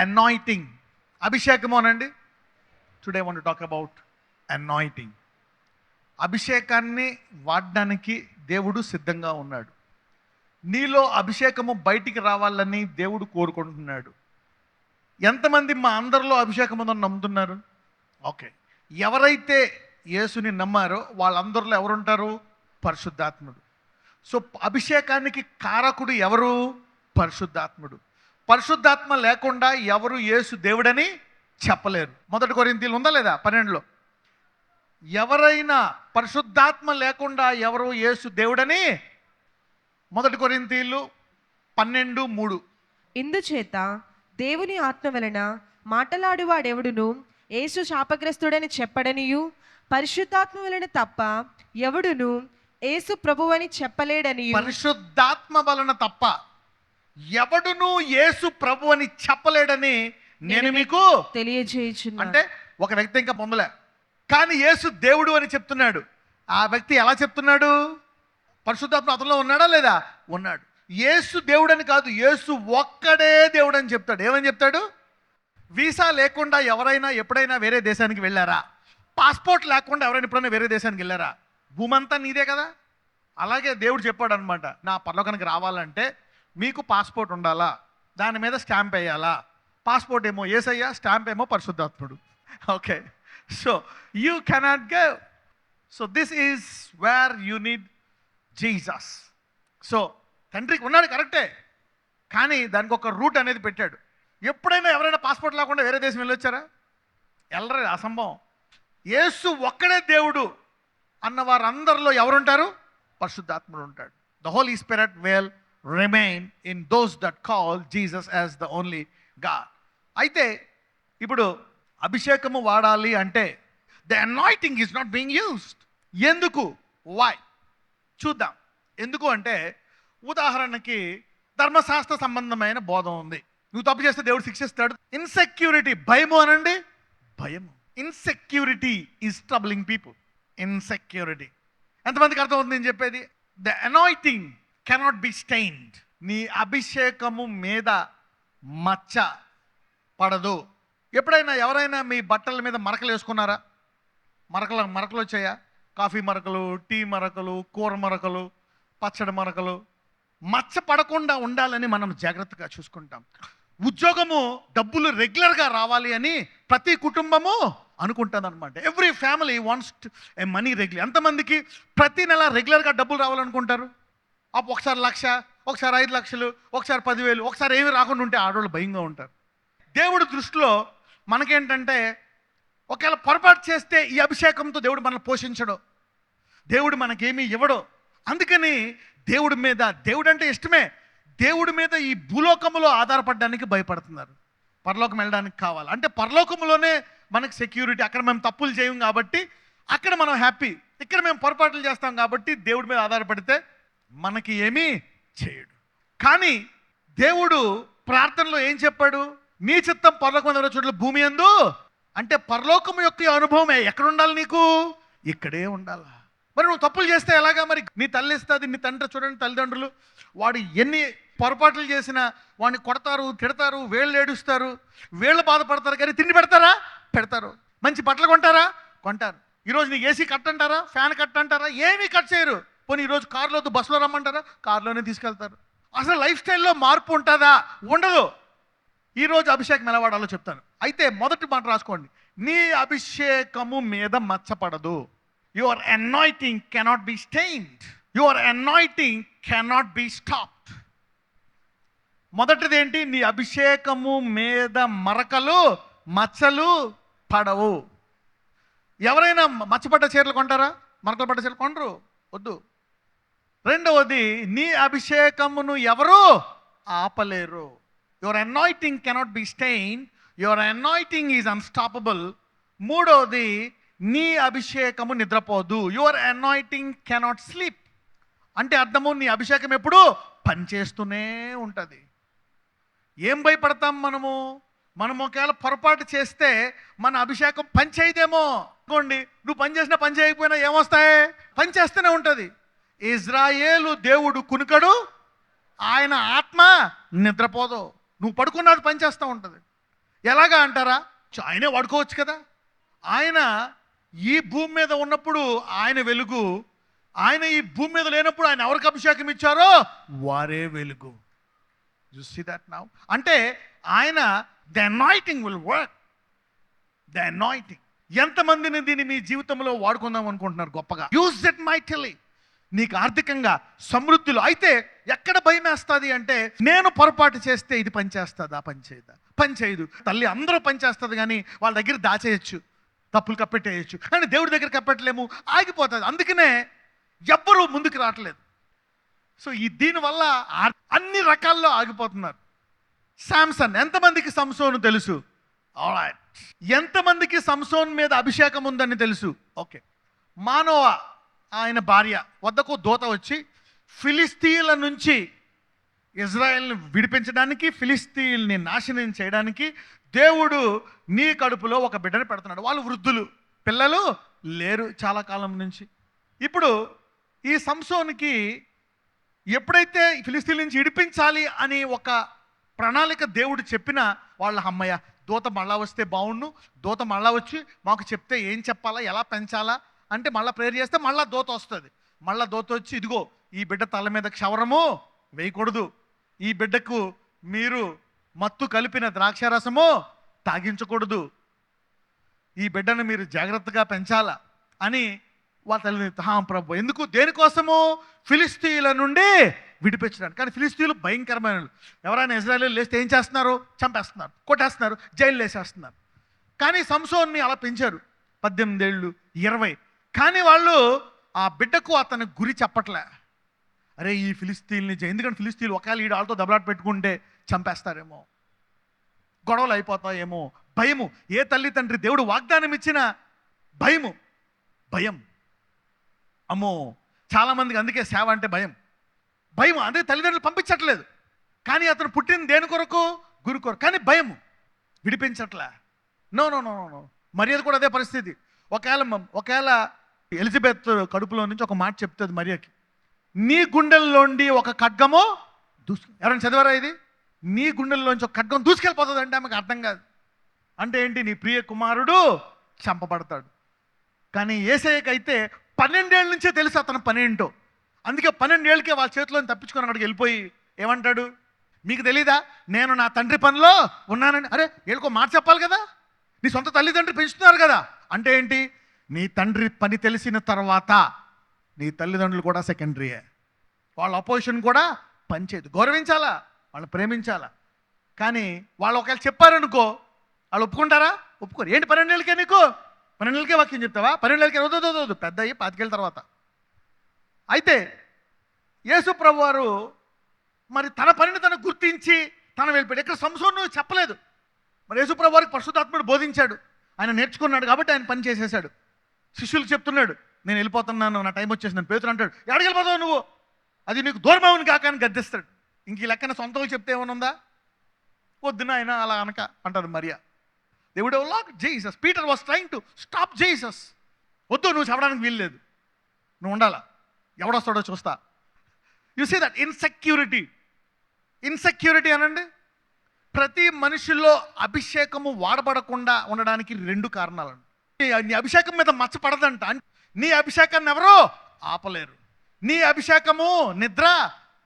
Anointing, అభిషేకము అనండి. Today want to talk about anointing. అభిషేకాన్ని వాడడానికి దేవుడు సిద్ధంగా ఉన్నాడు. నీలో అభిషేకము బయటికి రావాలని దేవుడు కోరుకుంటున్నాడు. ఎంతమంది మా అందరిలో అభిషేకం ఉందని నమ్ముతున్నారు? ఓకే, ఎవరైతే యేసుని నమ్మారో వాళ్ళందరిలో ఎవరుంటారు? పరిశుద్ధాత్ముడు. సో అభిషేకానికి కారకుడు ఎవరు? పరిశుద్ధాత్ముడు. పరిశుద్ధాత్మ లేకుండా ఎవరు యేసు దేవుడని చెప్పలేరు. 1 కొరింథీలు ఉందా లేదా 12లో? ఎవరైనా పరిశుద్ధాత్మ లేకుండా ఎవరు యేసు దేవుడని 1 కొరింథీలు 12:3. ఇందుచేత దేవుని ఆత్మ వలన మాటలాడువాడెవడును యేసు శాపగ్రస్తుడని చెప్పడనియు, పరిశుద్ధాత్మ వలన తప్ప ఎవడును యేసు ప్రభువని చెప్పలేడని. పరిశుద్ధాత్మ వలన తప్ప ఎవడును యేసు ప్రభు అని చెప్పలేడని నేను మీకు తెలియజేయుచున్నాను. అంటే ఒక వ్యక్తి ఇంకా పొందలే, కానీ యేసు దేవుడు అని చెప్తున్నాడు. ఆ వ్యక్తి ఎలా చెప్తున్నాడు? పరిశుద్ధాత్మ అతనిలో ఉన్నాడా లేదా? ఉన్నాడు. యేసు దేవుడని కాదు, యేసు ఒక్కడే దేవుడు అని చెప్తాడు. ఏమని చెప్తాడు? వీసా లేకుండా ఎవరైనా ఎప్పుడైనా వేరే దేశానికి వెళ్ళారా? పాస్పోర్ట్ లేకుండా ఎవరైనా ఎప్పుడైనా వేరే దేశానికి వెళ్ళారా? భూమంతా నీదే కదా. అలాగే దేవుడు చెప్పాడు అనమాట, నా పరలోకానికి రావాలంటే మీకు పాస్పోర్ట్ ఉండాలా, దాని మీద స్టాంప్ వేయాలా. పాస్పోర్ట్ ఏమో యేసయ్య, స్టాంప్ ఏమో పరిశుద్ధాత్ముడు. Okay, so you cannot go. So this is where you need Jesus. So తండ్రికి ఉన్నాడు కరెక్టే, కానీ దానికి ఒక రూట్ అనేది పెట్టాడు. ఎప్పుడైనా ఎవరైనా పాస్పోర్ట్ లేకుండా వేరే దేశం వెళ్ళొచ్చారా? వెళ్ళరు, అసంభవం. యేసు ఒక్కడే దేవుడు అన్న వారందరిలో ఎవరుంటారు? పరిశుద్ధాత్ముడు ఉంటాడు. The Holy Spirit will remain in those that call Jesus as the only God. అయితే ఇప్పుడు అభిషేకము వాడాలి అంటే the anointing is not being used. ఎందుకు? వై? చూద్దాం. ఎందుకు అంటే, ఉదాహరణకి ధర్మశాస్త్ర సంబంధమైన బోధ ఉంది. నువ్వు తప్పు చేస్తే దేవుడు శిక్షిస్తాడు. ఇన్సెక్యూరిటీ, భయము అనండి, భయము. Insecurity is troubling people. Insecurity ఎంతమందికి అర్థమవుతుంది నేను చెప్పేది? The anointing cannot be stained. నీ అభిషేకము మీద మచ్చ పడదు. ఎప్పుడైనా ఎవరైనా మీ బట్టల మీద మరకలు వేసుకున్నారా? మరకలు వచ్చాయా? కాఫీ మరకలు, టీ మరకలు, కూర మరకలు, పచ్చడి మరకలు. మచ్చ పడకుండా ఉండాలని మనం జాగ్రత్తగా చూసుకుంటాం. ఉద్యోగము, డబ్బులు రెగ్యులర్గా రావాలి అని ప్రతి కుటుంబము అనుకుంటుంది అనమాట. ఎవ్రీ ఫ్యామిలీ వాంట్స్ ఏ మనీ రెగ్యులర్. ఎంతమందికి ప్రతి నెల రెగ్యులర్గా డబ్బులు రావాలనుకుంటారు? ఒకసారి 1,00,000, ఒకసారి 5 లక్షలు, ఒకసారి 10,000, ఒకసారి ఏమి రాకుండా ఉంటే ఆడవాళ్ళు భయంగా ఉంటారు. దేవుడి దృష్టిలో మనకేంటంటే, ఒకవేళ పొరపాటు చేస్తే ఈ అభిషేకంతో దేవుడు మనల్ని పోషించడు, దేవుడు మనకేమీ ఇవ్వడు. అందుకని దేవుడు అంటే ఇష్టమే, దేవుడి మీద ఈ భూలోకములో ఆధారపడడానికి భయపడుతున్నారు. పరలోకం వెళ్ళడానికి కావాలి అంటే పరలోకములోనే మనకు సెక్యూరిటీ. అక్కడ మేము తప్పులు చేయం కాబట్టి అక్కడ మనం హ్యాపీ. ఇక్కడ మేము పొరపాట్లు చేస్తాం కాబట్టి దేవుడి మీద ఆధారపడితే మనకి ఏమీ చేయడు. కానీ దేవుడు ప్రార్థనలో ఏం చెప్పాడు? నీ చిత్తం పరలోకం చోట్ల భూమి యందు. అంటే పరలోకం యొక్క అనుభవం ఎక్కడ ఉండాలి? నీకు ఇక్కడే ఉండాలా? మరి నువ్వు తప్పులు చేస్తే ఎలాగా? మరి నీ తల్లి ఇస్తుంది, నీ తండ్రి చూడండి, తల్లిదండ్రులు వాడు ఎన్ని పొరపాట్లు చేసినా వాడిని కొడతారు, తిడతారు, వేళ్ళు ఏడుస్తారు, వేళ్ళు బాధపడతారు, కానీ తిండి పెడతారా? పెడతారు. మంచి బట్టలు కొంటారు. ఈరోజు నీకు ఏసీ కట్ అంటారా? ఫ్యాన్ కట్ అంటారా? ఏమీ కట్ చేయరు. పోనీ ఈరోజు కారులో బస్సులో రమ్మంటారా? కారులోనే తీసుకెళ్తారు. అసలు లైఫ్ స్టైల్లో మార్పు ఉంటుందా? ఉండదు. ఈరోజు అభిషేకం ఎలా వాడాలో చెప్తాను. అయితే మొదటి మాట రాసుకోండి, నీ అభిషేకము మీద మచ్చపడదు. Your anointing cannot be stained. Your anointing cannot be stopped. మొదటిది ఏంటి? నీ అభిషేకము మీద మచ్చలు పడవు. ఎవరైనా మచ్చపడ్డ చీరలు కొంటారా? మరకలు పడ్డ చీరలు కొనరు, వద్దు. రెండవది, నీ అభిషేకమును ఎవరు ఆపలేరు. Your anointing cannot be stain. Your anointing is unstoppable. మూడవది, నీ అభిషేకము నిద్రపోదు. Your anointing cannot sleep. అంటే అర్థము, నీ అభిషేకం ఎప్పుడు పనిచేస్తూనే ఉంటుంది. ఏం భయపడతాం మనము ఒకవేళ పొరపాటు చేస్తే మన అభిషేకం పని చేయదేమో అనుకోండి. నువ్వు పని చేసినా పని చేయకపోయినా ఏమొస్తాయి? పని చేస్తూనే ఉంటుంది. ఇజ్రాయేలు దేవుడు కునుకడు, ఆయన ఆత్మ నిద్రపోదు. నువ్వు పడుకున్నది పని చేస్తూ ఉంటుంది. ఎలాగా అంటారా? ఆయనే వాడుకోవచ్చు కదా. ఆయన ఈ భూమి మీద ఉన్నప్పుడు ఆయన వెలుగు, ఆయన ఈ భూమి మీద లేనప్పుడు ఆయన ఎవరికి అభిషేకం ఇచ్చారో వారే వెలుగు. You see that now. అంటే ఆయన the anointing will work. The anointing. ఎంతమందిని దీన్ని మీ జీవితంలో వాడుకుందాం అనుకుంటున్నారు గొప్పగా? Use it mightily. నీకు ఆర్థికంగా సమృద్ధిలో అయితే ఎక్కడ భయం వేస్తుంది అంటే, నేను పొరపాటు చేస్తే ఇది పనిచేస్తుందా, పని చేయదు. తల్లి అందరూ పనిచేస్తుంది కానీ వాళ్ళ దగ్గర దాచేయచ్చు, తప్పులు కప్పెట్టేయచ్చు, కానీ దేవుడి దగ్గర కప్పెట్టలేము, ఆగిపోతుంది. అందుకనే ఎవ్వరూ ముందుకు రావట్లేదు. సో దీనివల్ల అన్ని రకాల్లో ఆగిపోతున్నారు. శాంసన్, ఎంతమందికి సంసోను తెలుసు? ఆల్రైట్. ఎంతమందికి సంసోన్ మీద అభిషేకం ఉందని తెలుసు? ఓకే. మానోవా, ఆయన భార్య వద్దకు దూత వచ్చి ఫిలిస్తీన్ల నుంచి ఇజ్రాయెల్ని విడిపించడానికి, ఫిలిస్తీన్ని నాశనం చేయడానికి దేవుడు నీ కడుపులో ఒక బిడ్డను పెడుతున్నాడు. వాళ్ళు వృద్ధులు, పిల్లలు లేరు చాలా కాలం నుంచి. ఇప్పుడు ఈ సంసోనికి ఎప్పుడైతే ఫిలిస్తీన్ నుంచి విడిపించాలి అని ఒక ప్రణాళిక దేవుడు చెప్పినా, వాళ్ళ అమ్మయ్య దూత మళ్ళా వస్తే బాగుండు, దూత మళ్ళా వచ్చి మాకు చెప్తే ఏం చెప్పాలా, ఎలా పెంచాలా అంటే మళ్ళీ ప్రేయర్ చేస్తే మళ్ళీ దూత వస్తుంది. మళ్ళీ దూత వచ్చి, ఇదిగో ఈ బిడ్డ తల మీద క్షవరము వేయకూడదు, ఈ బిడ్డకు మీరు మత్తు కలిపిన ద్రాక్షారసము తాగించకూడదు, ఈ బిడ్డను మీరు జాగ్రత్తగా పెంచాలా అని వాళ్ళ తల్లి. ప్రభు ఎందుకు, దేనికోసము? ఫిలిస్తీన్ల నుండి విడిపించడానికి. కానీ ఫిలిస్తీన్లు భయంకరమైన, ఎవరైనా ఇజ్రాయేలీలు లేస్తే ఏం చేస్తున్నారు? చంపేస్తున్నారు, కొట్టేస్తున్నారు, జైలు వేసేస్తున్నారు. కానీ సంసోన్ని అలా పెంచారు 18 ఏళ్ళు 20. కానీ వాళ్ళు ఆ బిడ్డకు అతని గురి చెప్పట్లే. అరే ఈ ఫిలిస్తీన్ని ఎందుకంటే ఫిలిస్తీన్లు ఒకవేళ ఈ వాళ్ళతో దెబ్బలాట పెట్టుకుంటే చంపేస్తారేమో, గొడవలు అయిపోతాయేమో, భయము. ఏ తల్లి తండ్రి దేవుడు వాగ్దానం ఇచ్చిన భయం. అమ్మో, చాలామందికి అందుకే సేవ అంటే భయం. అదే తల్లిదండ్రులు పంపించట్లేదు. కానీ అతను పుట్టింది దేని కొరకు? గురు కొరకు. కానీ భయం విడిపించట్లే. నో. మరియది కూడా అదే పరిస్థితి. ఒకవేళ ఎలిజబెత్ కడుపులో నుంచి ఒక మాట చెప్తుంది మరియకి, నీ గుండెల్లోండి ఒక ఖడ్గము ఎవరైనా చదివారా ఇది? నీ గుండెల్లోంచి ఒక ఖడ్గం దూసుకెళ్ళిపోతుంది అంటే ఆమెకు అర్థం కాదు. అంటే ఏంటి? నీ ప్రియ కుమారుడు చంపబడతాడు. కానీ యేసయ్యకి అయితే 12 ఏళ్ళ నుంచే తెలుసు అతను పని ఏంటో. అందుకే 12 ఏళ్ళకే వాళ్ళ చేతిలో తప్పించుకొని అక్కడికి వెళ్ళిపోయి ఏమంటాడు? మీకు తెలీదా నేను నా తండ్రి పనిలో ఉన్నానని? అరే వీళ్ళకో మాట చెప్పాలి కదా, నీ సొంత తల్లిదండ్రులు పెంచుతున్నారు కదా. అంటే ఏంటి? నీ తండ్రి పని తెలిసిన తర్వాత నీ తల్లిదండ్రులు కూడా సెకండరీయే. వాళ్ళ అపోజిషన్ కూడా పనిచేయదు. గౌరవించాలా, వాళ్ళని ప్రేమించాలా. కానీ వాళ్ళు ఒకవేళ చెప్పారనుకో, వాళ్ళు ఒప్పుకుంటారా? ఒప్పుకోరు. ఏంటి 12 ఏళ్ళకే నీకు? 12 ఏళ్ళకే వాక్యం చెప్తావా? 12 ఏళ్ళకే వద్దు, పెద్ద అయ్యి 25 ఏళ్ళ తర్వాత. అయితే యేసు ప్రభు వారు మరి తన పనిని తను గుర్తించి తన వెళ్ళిపోయాడు. ఇక్కడ సంసోను చెప్పలేదు. మరి యేసు ప్రభు వారికి పరిశుద్ధాత్ముడు బోధించాడు, ఆయన నేర్చుకున్నాడు కాబట్టి ఆయన పని చేసేసాడు. శిష్యులకు చెప్తున్నాడు, నేను వెళ్ళిపోతున్నాను, నా టైం వచ్చేసింది. పేతురు అంటాడు, ఎక్కడికి వెళ్ళిపోతావు నువ్వు? అది నీకు దూరమవును కాక అని గద్దిస్తాడు. ఇంక ఈ లెక్కన సొంతంగా చెప్తే ఏమనుందా? వద్దున ఆయన అలా అనక అంటారు Mariya. They would have locked Jesus. Peter was trying to stop Jesus. వద్దు, నువ్వు చెప్పడానికి వీల్లేదు, నువ్వు ఉండాలా, ఎవడొస్తాడో చూస్తా. యు సీ దట్ ఇన్సెక్యూరిటీ అనండి. ప్రతి మనిషిలో అభిషేకము వాడబడకుండా ఉండడానికి 2 కారణాలు. నీ అభిషేకం మీద మచ్చపడదంట. నీ అభిషేకాన్ని ఎవరో ఆపలేరు. నీ అభిషేకము నిద్ర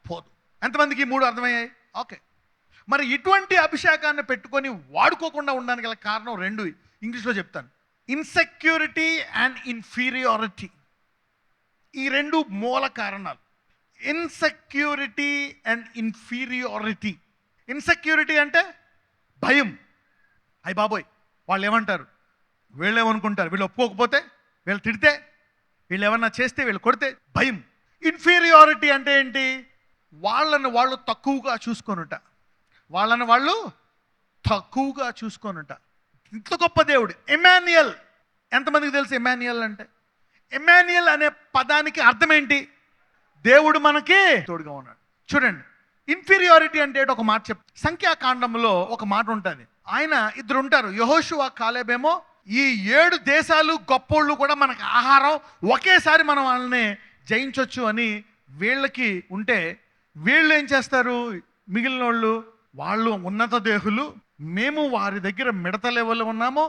పోదు. ఎంతమందికి 3 అర్థమయ్యాయి? ఓకే. మరి ఇటువంటి అభిషేకాన్ని పెట్టుకొని వాడుకోకుండా ఉండడానికి గల కారణం 2 ఇంగ్లీష్లో చెప్తాను. Insecurity and inferiority. ఈ 2 మూల కారణాలు. Insecurity and inferiority. ఇన్సెక్యూరిటీ అంటే భయం. అయ్య బాబోయ్ వాళ్ళు ఏమంటారు, వీళ్ళు ఏమనుకుంటారు, వీళ్ళు ఒప్పుకోకపోతే, వీళ్ళు తిడితే, వీళ్ళు ఏమన్నా చేస్తే, వీళ్ళు కొడితే భయం. ఇన్ఫీరియారిటీ అంటే ఏంటి? వాళ్ళని వాళ్ళు తక్కువగా చూసుకొనుట. ఇంత గొప్ప దేవుడు ఎమాన్యుయల్. ఎంతమందికి తెలుసు ఎమాన్యుయల్ అంటే? ఎమాన్యుయల్ అనే పదానికి అర్థం ఏంటి? దేవుడు మనకి తోడుగా ఉన్నాడు. చూడండి, ఇన్ఫీరియారిటీ అంటే ఒక మాట సంఖ్యాకాండంలో ఒక మాట ఉంటుంది. ఆయన 2 ఉంటారు, యెహోషువ కాలేబేమో. ఈ 7 దేశాలు గొప్పోళ్ళు కూడా మనకు ఆహారం, ఒకేసారి మనం వాళ్ళని జయించవచ్చు అని వీళ్ళకి ఉంటే, వీళ్ళు ఏం చేస్తారు? మిగిలిన వాళ్ళు ఉన్నత దేహులు, మేము వారి దగ్గర మిడతల వల్ల ఉన్నాము,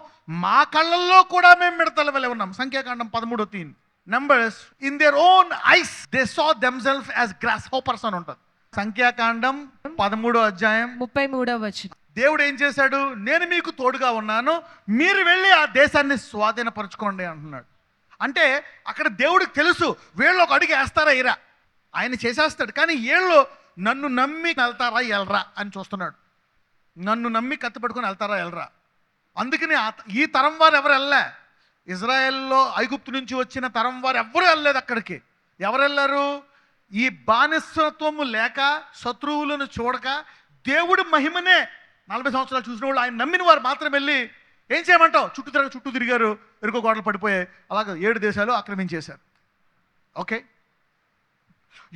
మా కళ్ళల్లో కూడా మేము మిడతల వల్ల ఉన్నాం. సంఖ్యాకాండం 13 Numbers in their own eyes they saw themselves as grasshoppers అని ఉంటుంది. సంఖ్యాకాండం 13 దేవుడు ఏం చేశాడు? నేను మీకు తోడుగా ఉన్నాను, మీరు వెళ్ళి ఆ దేశాన్ని స్వాధీనపరచుకోండి అంటున్నాడు. అంటే అక్కడ దేవుడికి తెలుసు వీళ్ళు ఒక అడుగు వేస్తారా ఇరా, ఆయన చేసేస్తాడు. కానీ వీళ్ళు నన్ను నమ్మి వెళ్తారా వెళ్ళరా అని చూస్తున్నాడు. నన్ను నమ్మి కత్తి పట్టుకొని వెళ్తారా వెళ్ళరా. అందుకని ఈ తరం వారు ఎవరు వెళ్ళలే. ఇజ్రాయెల్లో ఐగుప్తు నుంచి వచ్చిన తరం వారు ఎవరు వెళ్ళలేదు అక్కడికి. ఎవరు వెళ్ళారు? ఈ బానిసత్వము లేక శత్రువులను చూడక దేవుడి మహిమనే 40 సంవత్సరాలు చూసిన వాళ్ళు, ఆయన నమ్మిన వారు మాత్రం వెళ్ళి ఏం చేయమంటావు, చుట్టూ తిరిగారు, ఎరుకో గోడలు పడిపోయాయి. అలాగే 7 దేశాలు ఆక్రమించేశారు. ఓకే,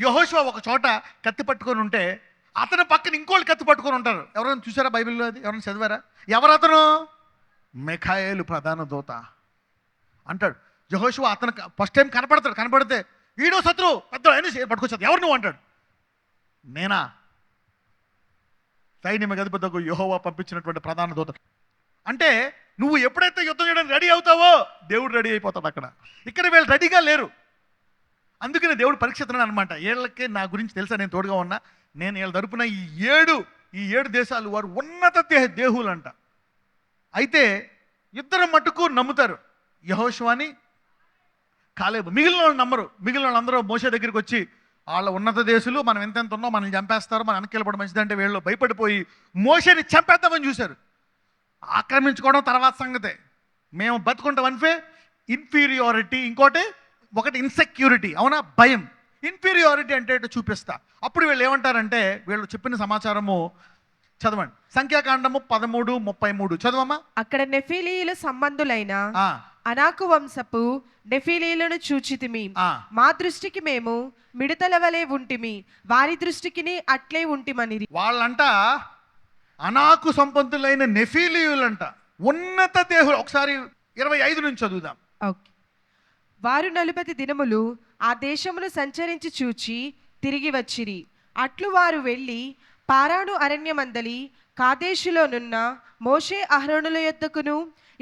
యెహోషువ ఒక చోట కత్తి పట్టుకొని ఉంటే అతని పక్కన ఇంకోళ్ళు కత్తి పట్టుకొని ఉంటారు. ఎవరైనా చూసారా బైబిల్లో? అది ఎవరైనా చదివారా? ఎవరతను? మిఖాయేలు ప్రధాన దూత అంటాడు. యెహోషువ అతను ఫస్ట్ టైం కనపడితే వీడో శత్రువు పెద్ద పట్టుకొచ్చాడు. ఎవరు నువ్వు అంటాడు. నేనా? సైన్యమే గదిపెద్దకు యెహోవా పంపించినటువంటి ప్రధాన దూత. అంటే నువ్వు ఎప్పుడైతే యుద్ధం చేయడానికి రెడీ అవుతావో దేవుడు రెడీ అయిపోతాడు అక్కడ. ఇక్కడ వీళ్ళు రెడీగా లేరు. అందుకని దేవుడు పరీక్షిస్తున్నాడు అనమాట. వీళ్ళకి నా గురించి తెలుసా, నేను తోడుగా ఉన్నా, నేను వీళ్ళ తరపున ఈ ఏడు దేశాలు వారు ఉన్నత దేహులంట. అయితే ఇద్దరు మట్టుకు నమ్ముతారు, యెహోషువని కాలేబు. మిగిలిన వాళ్ళు నమ్మరు. మిగిలిన వాళ్ళందరూ మోషే దగ్గరికి వచ్చి వాళ్ళ ఉన్నత దేశులు మనం ఎంతెంత ఉన్నాం, మనల్ని చంపేస్తారు, మన వెనకెళ్ళబడి మంచిదంటే వీళ్ళు భయపడిపోయి మోషేని చంపేద్దామని చూశారు. ఆక్రమించుకోవడం తర్వాత సంగతే. మేము బతుకుంటాం అనిపే ఇన్ఫీరియారిటీ, ఒకటి ఇన్సెక్యూరిటీ. అవునా? భయం. ఇన్ఫీరియారిటీ అంటే ఏంటో చూపిస్తా. అప్పుడు వీళ్ళు ఏమంటారంటే, వీళ్ళు చెప్పిన సమాచారము చదవండి. సంఖ్యాకాండము 13:33 చదవమ్మా. అక్కడ నెఫీలీయుల సంబంధులైన అనాకు వంశపు నెఫీలీయులను చూచితిమి. మా దృష్టికి మేము మిడతల వలె ఉంటిమి, వారి దృష్టికి అట్లే ఉంటిమనిరి. వాళ్ళంట అనాకు సంపన్నులైన నెఫీలీయులంట, ఉన్నత దేహులు. ఒకసారి 25 నుంచి చదువుదాం. ఓకే. వారు 40 దినములు ఆ దేశమును సంచరించి చూచి తిరిగి వచ్చిరి. అట్లు వారు వెళ్ళి పారాను అరణ్యమందలి కాదేశులోనున్న మోషే అహరోనుల యొద్దకును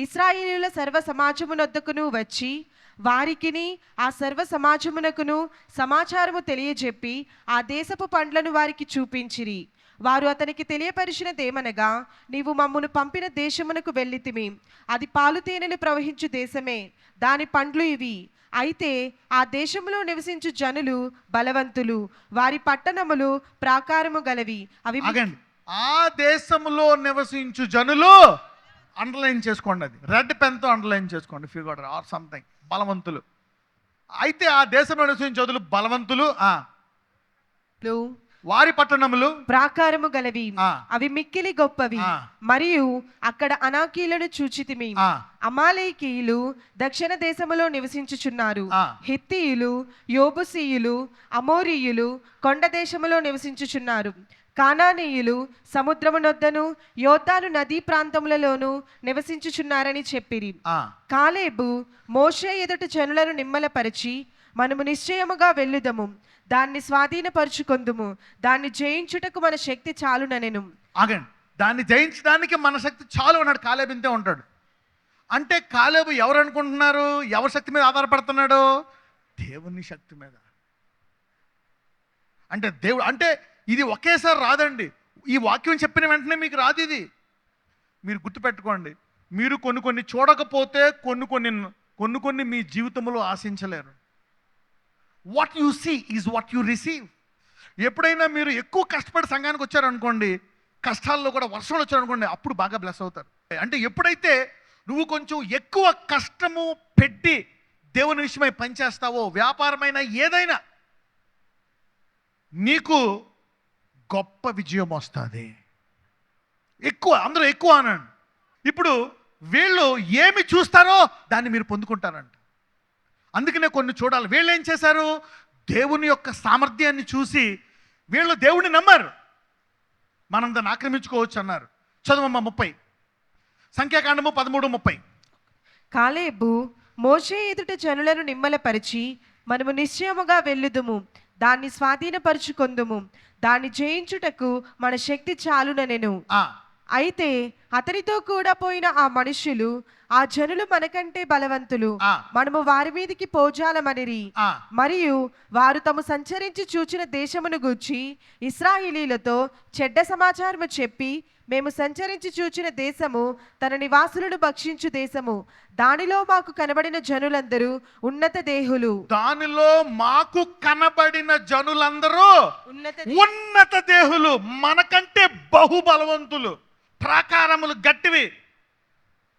ఇశ్రాయేలీయుల సర్వ సమాజమునొద్దకును వచ్చి వారికిని ఆ సర్వ సమాజమునకును సమాచారము తెలియజెప్పి ఆ దేశపు పండ్లను వారికి చూపించిరి. వారు అతనికి తెలియపరిచినదేమనగా, నీవు మమ్మును పంపిన దేశమునకు వెళ్ళితిమి, అది పాలు తేనెలు ప్రవహించు దేశమే, దాని పండ్లు ఇవి. అయితే ఆ దేశంలో నివసించు జనులు బలవంతులు, వారి పట్టణములు ప్రాకారము గలవి. అవి ఆ దేశంలో నివసించు జనులు, అండర్లైన్ చేసుకోండి, అది రెడ్ పెన్తో అండర్లైన్ చేసుకోండి, ఫిగర్ ఆర్ సంథింగ్. బలవంతులు. అయితే ఆ దేశంలో నివసించు జనులు బలవంతులు, వారి పట్టణములు ప్రాకారము గలవి, అవి మిక్కిలి గొప్పవి. మరియు అక్కడ అనాకీలను చూచితిమి. అమాలేకీయులు దక్షిణ దేశములో నివసించుచున్నారు. హిత్తీయులు, యోబుసీయులు, అమోరీయులు కొండ దేశములో నివసించుచున్నారు. కానానీయులు సముద్రమునొద్దను యోర్దాను నదీ ప్రాంతములలోను నివసించుచున్నారని చెప్పిరి. కాలేబు మోషే ఎదుట జనులను నిమ్మలపరిచి, మనము నిశ్చయముగా వెళ్ళుదము, దాన్ని స్వాధీనపరుచుకొందుము, దాన్ని జయించుటకు మన శక్తి చాలుననెను. ఆగండి, దాన్ని జయించడానికి మన శక్తి చాలు అన్నాడు. కాలేబు ఇంతే ఉంటాడు. అంటే కాలేబు ఎవరు అనుకుంటున్నారు? ఎవరి శక్తి మీద ఆధారపడుతున్నాడు? దేవుని శక్తి మీద. అంటే దేవుడు అంటే ఇది ఒకేసారి రాదండి. ఈ వాక్యం చెప్పిన వెంటనే మీకు రాదు. ఇది మీరు గుర్తుపెట్టుకోండి. మీరు కొన్ని చూడకపోతే కొన్ని మీ జీవితంలో ఆశించలేరు. What you see is what you receive. ఎప్పుడైనా మీరు ఎక్కువ కష్టపడి సంఘానికి వచ్చారనుకోండి, కష్టాల్లో కూడా వర్షంలో వచ్చారనుకోండి, అప్పుడు బాగా బ్లెస్ అవుతారు. అంటే ఎప్పుడైతే నువ్వు కొంచెం ఎక్కువ కష్టము పెట్టి దేవుని విషయమై పనిచేస్తావో, వ్యాపారమైన ఏదైనా, నీకు గొప్ప విజయం వస్తుంది. అందరూ ఎక్కువ అనండి. ఇప్పుడు వీళ్ళు ఏమి చూస్తారో దాన్ని మీరు పొందుకుంటారంట. అందుకనే కొన్ని చూడాలి. వీళ్ళు ఏం చేశారు? దేవుని యొక్క సామర్థ్యాన్ని చూసి వీళ్ళు దేవుడిని నమ్మారు. మనం దాన్ని ఆక్రమించుకోవచ్చు అన్నారు. చదువమ్మ 30 సంఖ్యాకాండము 13:30. కాలేబు మోషే ఎదుట జనులను నిమ్మలపరిచి, మనము నిశ్చయముగా వెళ్ళుదుము, దాన్ని స్వాధీనపరుచుకొందుము, దాన్ని జయించుటకు మన శక్తి చాలుననెను. అయితే అతనితో కూడా పోయిన ఆ మనుషులు, ఆ జనులు మనకంటే బలవంతులు, ఆ. మనము వారి మీదికి పోజాలమనిరి. ఆ. మరియు వారు తాము సంచరించి చూచిన దేశమును గూర్చి ఇశ్రాయేలీలతో చెడ్డ సమాచారము చెప్పి, మేము సంచరించి చూచిన దేశము తన నివాసులను భక్షించు దేశము, దానిలో మాకు కనబడిన జనులందరూ ఉన్నత దేహులు. దానిలో మాకు కనబడిన జనులందరూ ఉన్నత దేహులు, మనకంటే బహుబలవంతులు, ప్రాకారములు గట్టివి.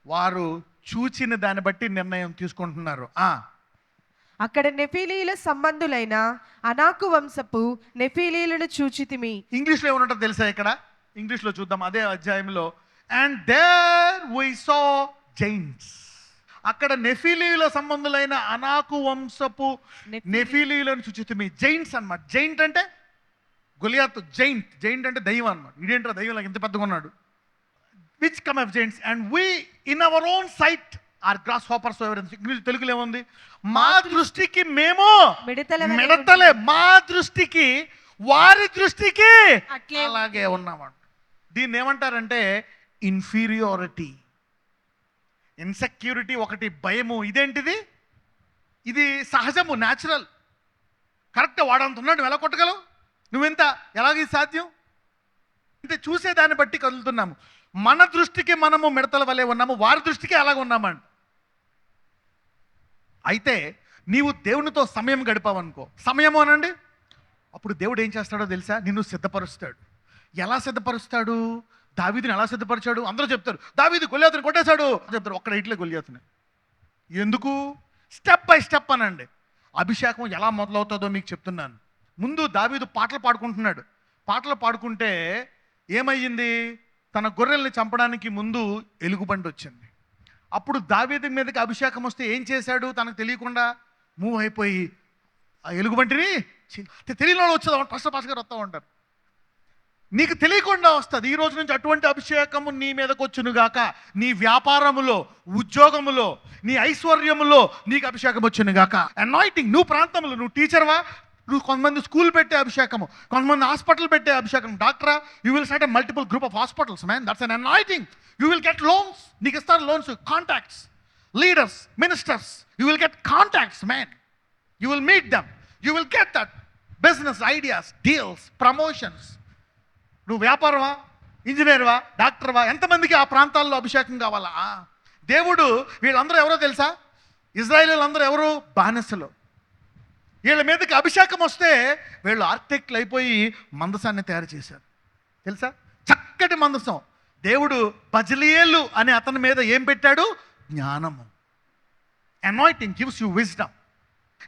వారు చూచిన దాన్ని బట్టి నిర్ణయం తీసుకుంటున్నారు. అక్కడ నెఫీలీల సంబంధులైన అనాకు వంశపు నెఫీలీలను చూచితిమి. ఇంగ్లీష్లో ఏమన్నట్టు తెలుసా? ఇక్కడ ఇంగ్లీష్లో చూద్దాం, అదే అధ్యాయంలో. And there we saw giants. అక్కడ నెఫీలీల సంబంధులైన అనాకు వంశపు నెఫీలీలను చూచితిమి. జైంట్స్ అన్నమాట. జైంట్ అంటే గొలియాతు. జైంట్ అంటే దయ్యం అన్నమాట. ఇదేంటో దయ్యం లాగా ఇంత పెద్దగా ఉన్నాడు. Which come of giants and we in our own sight are grasshoppers. English తెలుగులో ఏముంది? మా దృష్టికి మేము మిడతలే, మా దృష్టికి వారి దృష్టికి అలాగే ఉన్నామంట. దీన్ని ఏమంటారంటే ఇన్ఫీరియారిటీ, ఇన్సెక్యూరిటీ, ఒకటి భయము. ఇదేంటిది? ఇది సహజము, న్యాచురల్. కరెక్ట్, వాడంత ఉన్నాడు, నువ్వు ఎలా కొట్టగలవు? నువ్వెంత, ఎలాగ సాధ్యం? ఇంత చూసేదాన్ని బట్టి కదులుతున్నాము. మన దృష్టికి మనము మిడతల వలె ఉన్నాము, వారి దృష్టికి అలాగ ఉన్నామంట. అయితే నీవు దేవునితో సమయం గడిపావనుకో, సమయము అనండి, అప్పుడు దేవుడు ఏం చేస్తాడో తెలుసా? నిన్ను సిద్ధపరుస్తాడు. ఎలా సిద్ధపరుస్తాడు? దావీదుని ఎలా సిద్ధపరిచాడు? అందరూ చెప్తారు దావీదు గొల్యాతుని కొట్టేశాడు చెప్తారు. ఒక్కడ ఇట్లే గొల్యాతుని. ఎందుకు? స్టెప్ బై స్టెప్ అనండి. అభిషేకం ఎలా మొదలవుతుందో మీకు చెప్తున్నాను. ముందు దావీదు పాటలు పాడుకుంటున్నాడు. పాటలు పాడుకుంటే ఏమయ్యింది? తన గొర్రెల్ని చంపడానికి ముందు ఎలుగుబంటి వచ్చింది. అప్పుడు దావీదు మీదకి అభిషేకం వస్తే ఏం చేశాడు? తనకు తెలియకుండా మూవ్ అయిపోయి ఆ ఎలుగుబంటిని తెలియని వచ్చేదా పాస్టర్ గారు వస్తూ ఉంటారు. నీకు తెలియకుండా వస్తుంది. ఈ రోజు నుంచి అటువంటి అభిషేకము నీ మీదకి వచ్చునుగాక. నీ వ్యాపారములో, ఉద్యోగములో, నీ ఐశ్వర్యములో నీకు అభిషేకం వచ్చునుగాక. అనాయింటింగ్. నువ్వు ప్రాంతంలో నువ్వు టీచర్వా, నువ్వు కొంతమంది స్కూల్ పెట్టే అభిషేకము, కొంతమంది హాస్పిటల్ పెట్టే అభిషేకం, డాక్టరా, you will start a multiple group of hospitals man. That's an anointing. You will get loans. నీకు ఇస్తారు loans, contacts, leaders, ministers. You will get contacts man. You will meet them. You will get that business ideas, deals, promotions. నువ్వు వ్యాపారమా, ఇంజనీర్వా, డాక్టర్వా, ఎంతమందికి ఆ ప్రాంతాల్లో అభిషేకం కావాలా? దేవుడు వీళ్ళందరూ ఎవరో తెలుసా? ఇజ్రాయేలీలందరూ ఎవరు? బానిసలు. వీళ్ళ మీదకి అభిషేకం వస్తే వీళ్ళు ఆర్కిటెక్ట్లు అయిపోయి మందసాన్ని తయారు చేశారు. తెలుసా? చక్కటి మందసం. దేవుడు బజలియేలు అనే అతని మీద ఏం పెట్టాడు? జ్ఞానము. Anointing gives you wisdom.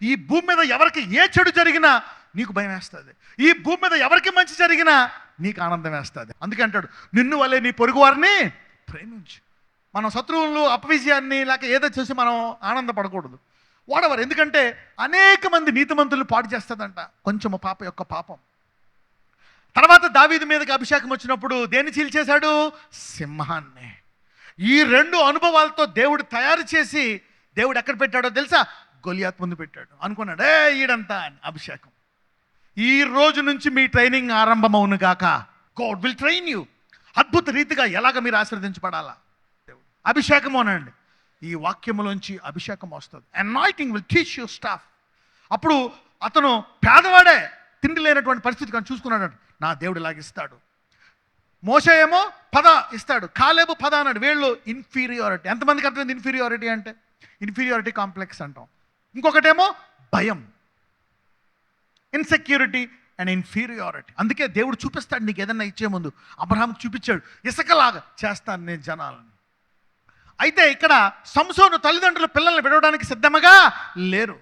ఈ భూమి మీద ఎవరికి ఏ చెడు జరిగినా నీకు భయం వేస్తుంది. ఈ భూమి మీద ఎవరికి మంచి జరిగినా నీకు ఆనందం వేస్తుంది. అందుకే అంటాడు నిన్ను వల్లే నీ పొరుగు వారిని ప్రేమించు. మనం శత్రువులు అపవిజయాన్ని లేక ఏదో చేసి మనం ఆనందపడకూడదు. వాడవారు. ఎందుకంటే అనేక మంది నీతిమంతులు పాడు చేస్తుందంట కొంచెము పాప యొక్క పాపం. తర్వాత దావీదు మీదకి అభిషేకం వచ్చినప్పుడు దేన్ని చీల్చేశాడు? సింహాన్ని. ఈ రెండు అనుభవాలతో దేవుడు తయారు చేసి దేవుడు ఎక్కడ పెట్టాడో తెలుసా? గొలియాతు ముందు పెట్టాడు. అనుకున్నాడు ఈడంతా అని అభిషేకం. ఈ రోజు నుంచి మీ ట్రైనింగ్ ఆరంభమవును గాక. God will train you. అద్భుత రీతిగా ఎలాగ మీరు ఆశీర్వదించబడాలా. అభిషేకము అనండి. ఈ వాక్యములోంచి అభిషేకం వస్తుంది. Anointing will teach you staff. అప్పుడు అతను పేదవాడే, తిండి లేనటువంటి పరిస్థితి కానీ చూసుకున్నాడు. నా దేవుడు ఇలాగిస్తాడు. మోషే ఏమో పద ఇస్తాడు, కాలేబు పద అన్నాడు. వీళ్ళు ఇన్ఫీరియారిటీ. ఎంతమందికి అర్థమైంది ఇన్ఫీరియారిటీ అంటే? ఇన్ఫీరియారిటీ కాంప్లెక్స్ అంటాం. ఇంకొకటేమో భయం, ఇన్సెక్యూరిటీ అండ్ ఇన్ఫీరియారిటీ. అందుకే దేవుడు చూపిస్తాడు నీకు ఏదన్నా ఇచ్చే ముందు. అబ్రహాంకి చూపించాడు, ఇసుకలాగా చేస్తాను నేను జనాలని. అయితే ఇక్కడ సంసోను తల్లిదండ్రులు పిల్లల్ని విడవడానికి సిద్ధంగా లేరు.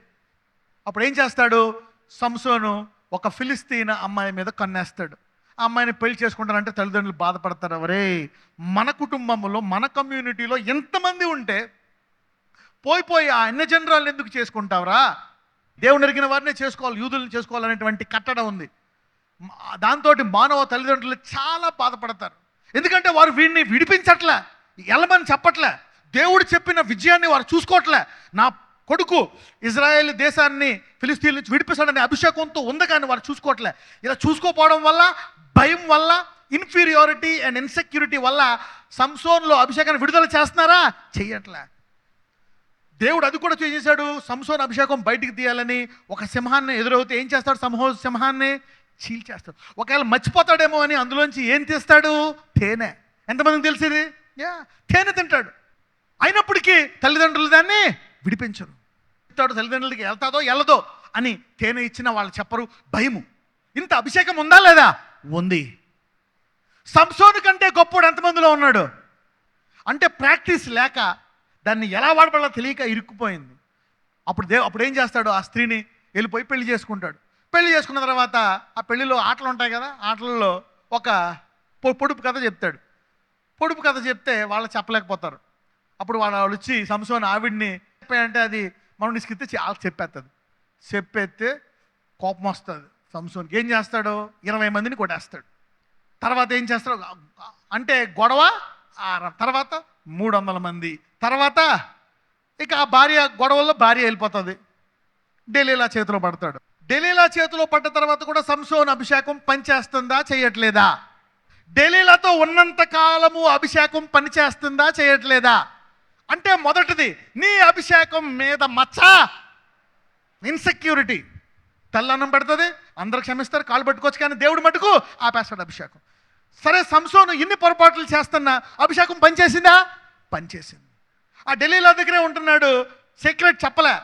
అప్పుడు ఏం చేస్తాడు? సంసోను ఒక ఫిలిస్తీన్ అమ్మాయి మీద కన్నేస్తాడు. ఆ అమ్మాయిని పెళ్లి చేసుకుంటారంటే తల్లిదండ్రులు బాధపడతారు. అవరే మన కుటుంబంలో, మన కమ్యూనిటీలో ఎంతమంది ఉంటే పోయి ఆ అన్య జనరాలను ఎందుకు చేసుకుంటావురా? దేవుని ఎరిగిన వారినే చేసుకోవాలి, యూదుల్ని చేసుకోవాలనేటువంటి కట్టడ ఉంది. దాంతో మానవ తల్లిదండ్రులు చాలా బాధపడతారు. ఎందుకంటే వారు వీడిని విడిపించట్లే, ఎలమని చెప్పట్లే, దేవుడు చెప్పిన విజయాన్ని వారు చూసుకోవట్లే. నా కొడుకు ఇజ్రాయేల్ దేశాన్ని ఫిలిస్తీన్ నుంచి విడిపిస్తాడనే అభిషేకంతో ఉంది కానీ వారు చూసుకోవట్లే. ఇలా చూసుకోపోవడం వల్ల, భయం వల్ల ఇన్ఫీరియారిటీ అండ్ ఇన్సెక్యూరిటీ వల్ల సంసోన్లో అభిషేకాన్ని విడుదల చేస్తున్నారా? చెయ్యట్లే. దేవుడు అది కూడా చేసేశాడు. సంసోన్ అభిషేకం బయటికి తీయాలని ఒక సింహాన్ని ఎదురవుతే ఏం చేస్తాడు? సింహాన్ని చీల్చేస్తాడు. ఒకవేళ మర్చిపోతాడేమో అని అందులోంచి ఏం తీస్తాడు? తేనె. ఎంతమందికి తెలిసేది? తేనె తింటాడు. అయినప్పటికీ తల్లిదండ్రులు దాన్ని విడిపించరు. తల్లిదండ్రులకి వెళ్తాదో వెళ్ళదో అని తేనె ఇచ్చిన వాళ్ళు చెప్పరు. భయము. ఇంత అభిషేకం ఉందా లేదా? ఉంది. సంసోను కంటే గొప్పోడు ఎంతమందిలో ఉన్నాడు అంటే ప్రాక్టీస్ లేక దాన్ని ఎలా వాడపడాలో తెలియక ఇరుక్కుపోయింది. అప్పుడు ఏం చేస్తాడు? ఆ స్త్రీని వెళ్ళిపోయి పెళ్లి చేసుకుంటాడు. పెళ్లి చేసుకున్న తర్వాత ఆ పెళ్లిలో ఆటలు ఉంటాయి కదా, ఆటలలో ఒక పొడుపు కథ చెప్తాడు. పొడుపు కథ చెప్తే వాళ్ళు చెప్పలేకపోతారు. అప్పుడు వాళ్ళు వచ్చి సంసోను ఆవిడ్ని చెప్పాయంటే అది మనం ఇసుకితే చెప్పేస్తుంది. చెప్పేస్తే కోపం వస్తుంది సంసోన్కి. ఏం చేస్తాడు? 20 మందిని కొట్టేస్తాడు. తర్వాత ఏం చేస్తాడు అంటే గొడవ. తర్వాత 300 మంది. తర్వాత ఇక ఆ గొడవల్లో భార్య వెళ్ళిపోతుంది. డెలీలా చేతిలో పడతాడు. డెలీలా చేతిలో పడ్డ తర్వాత కూడా సంసోన్ అభిషేకం పనిచేస్తుందా? చేయట్లేదా? డెలీలాతో ఉన్నంత కాలము అభిషేకం పనిచేస్తుందా? చేయట్లేదా? అంటే మొదటిది నీ అభిషేకం మీద మచ్చ, ఇన్సెక్యూరిటీ. తెల్లన్నం పెడుతుంది, అందరూ క్షమిస్తారు, కాళ్ళు పట్టుకోవచ్చు, కానీ దేవుడు మటుకు ఆపేస్తాడు అభిషేకం. సరే, సంసోను ఇన్ని పొరపాట్లు చేస్తున్నా అభిషేకం పనిచేసిందా? పనిచేసింది. ఆ ఢిల్లీలో దగ్గరే ఉంటున్నాడు, సీక్రెట్ చెప్పలే,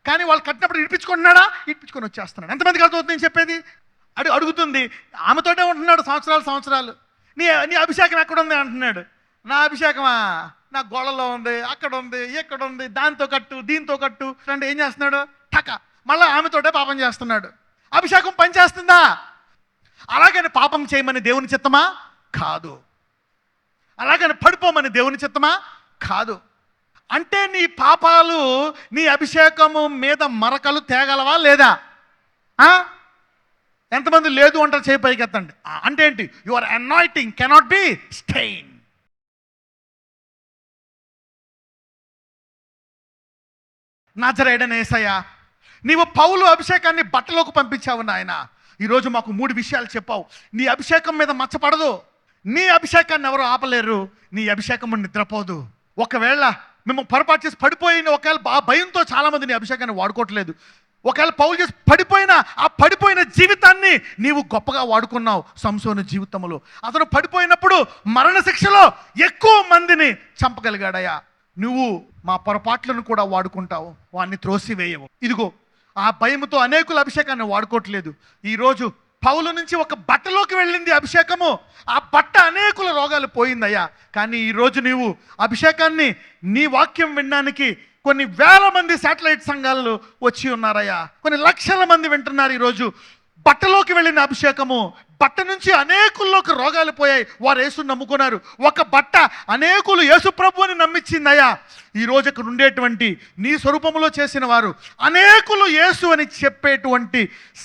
కానీ వాళ్ళు కట్టినప్పుడు ఇడిపించుకుంటున్నాడా? ఇడిపించుకొని వచ్చేస్తున్నాడు. ఎంతమందికి అర్థమవుతుంది నేను చెప్పేది? అడుగుతుంది. ఆమెతోటే ఉంటున్నాడు సంవత్సరాలు. నీ అభిషేకం ఎక్కడుంది అంటున్నాడు. నా అభిషేకమా? నా గోళలో ఉంది, అక్కడ ఉంది, ఇక్కడ ఉంది, దాంతో కట్టు, దీంతో కట్టు అంటే ఏం చేస్తున్నాడు? టక మళ్ళీ ఆమెతోటే పాపం చేస్తున్నాడు. అభిషేకం పనిచేస్తుందా? అలాగని పాపం చేయమని దేవుని చిత్తమా? కాదు. అలాగని పడిపోమని దేవుని చిత్తమా? కాదు. అంటే నీ పాపాలు నీ అభిషేకము మీద మరకలు తేగలవా లేదా? ఎంతమంది లేదు అంటారు? చేయి పైకి ఎత్తండి. అంటే ఏంటి? Your anointing cannot be stain. నజరేయుడైన యేసయ్యా, నీవు పౌలు అభిషేకాన్ని బట్టలోకి పంపించావు నాయన. ఈరోజు మాకు 3 విషయాలు చెప్పావు. నీ అభిషేకం మీద మచ్చపడదు. నీ అభిషేకాన్ని ఎవరు ఆపలేరు. నీ అభిషేకము నిద్రపోదు. ఒకవేళ మేము పొరపాటు చేసి పడిపోయిన, ఒకవేళ భయంతో చాలామంది నీ అభిషేకాన్ని వాడుకోవట్లేదు. ఒకవేళ పౌలు చేసి పడిపోయిన ఆ పడిపోయిన జీవితాన్ని నీవు గొప్పగా వాడుకున్నావు. సంసోను జీవితంలో అతను పడిపోయినప్పుడు మరణశిక్షలో ఎక్కువ మందిని చంపగలిగాడయ్యా. నువ్వు మా పొరపాట్లను కూడా వాడుకుంటావు, వాడిని త్రోసివేయవు. ఇదిగో ఆ భయముతో అనేకుల అభిషేకాన్ని వాడుకోవట్లేదు. ఈరోజు పౌలు నుంచి ఒక బట్టలోకి వెళ్ళింది అభిషేకము. ఆ బట్ట అనేకుల రోగాలు పోయిందయ్యా. కానీ ఈరోజు నీవు అభిషేకాన్ని నీ వాక్యం వినడానికి కొన్ని వేల మంది శాటిలైట్ సంఘాలు వచ్చి ఉన్నారయ్యా. కొన్ని లక్షల మంది వింటున్నారు ఈరోజు. బట్టలోకి వెళ్ళిన అభిషేకము, బట్ట నుంచి అనేకుల్లోకి రోగాలు పోయాయి. వారు యేసుని నమ్ముకున్నారు. ఒక బట్ట అనేకులు యేసు ప్రభువుని నమ్మించిందయ్యా. ఈరోజు ఇక్కడ ఉండేటువంటి నీ స్వరూపములో చేసిన వారు అనేకులు యేసు అని చెప్పేటువంటి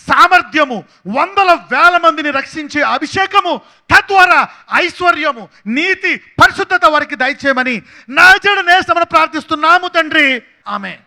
సామర్థ్యము, వందల వేల మందిని రక్షించే అభిషేకము, తద్వారా ఐశ్వర్యము, నీతి, పరిశుద్ధత వారికి దయచేయమని నజరేయుడైన యేసుని ప్రార్థిస్తున్నాము తండ్రి. ఆమేన్.